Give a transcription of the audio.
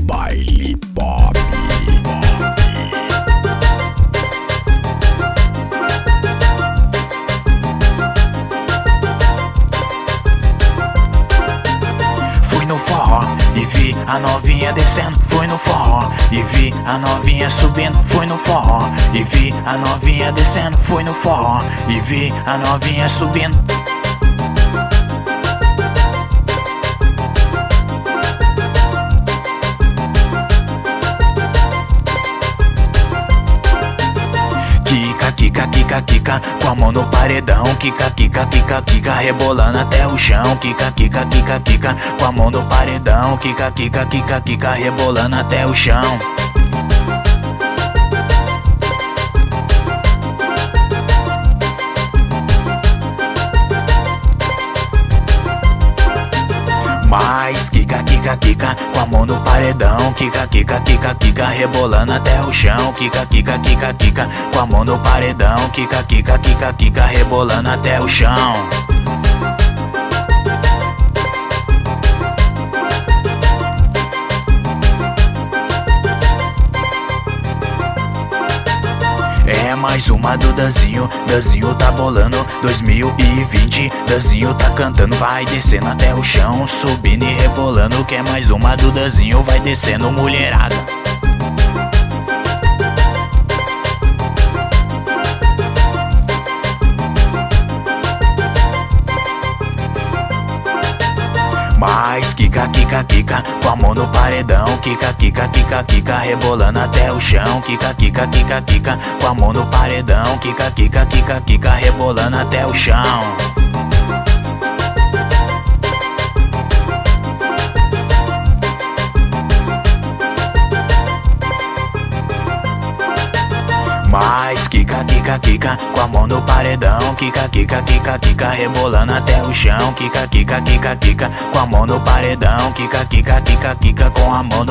baile pop. Fui no forró e vi a novinha descendo. Fui no forró e vi a novinha subindo. Fui no forró e vi a novinha descendo. Fui no forró e vi a novinha subindo. Kika, kika, kika, kika, com a mão no paredão. Kika, kika, kika, kika, rebolando até o chão. Kika, kika, kika, kika, com a mão no paredão. Kika, kika, kika, kika, rebolando até o chão. Mais kika, kika, kika, com a mão no paredão. Kika, kika, kika, kika, rebolando até o chão. Kika, kika, kika, kika, com a mão no paredão. Kika, kika, kika, kika, rebolando até o chão. É mais uma do Danzinho, Danzinho tá bolando 2020, Danzinho tá cantando, vai descendo até o chão, subindo e rebolando. Que é mais uma do Danzinho, vai descendo mulherada. Mais kika, kika, kika, com a mão no paredão. Kika, kika, kika, kika, rebolando até o chão. Kika, kika, kika, kika, com a mão no paredão. Kika, kika, kika, kika, rebolando até o chão. Mais kika, kika, kika, com a mão no paredão. Kika, kika, kika, kika, rebolando até o chão. Kika, kika, kika, kika, com a mão no paredão. Kika, kika, kika, kika, com a mão no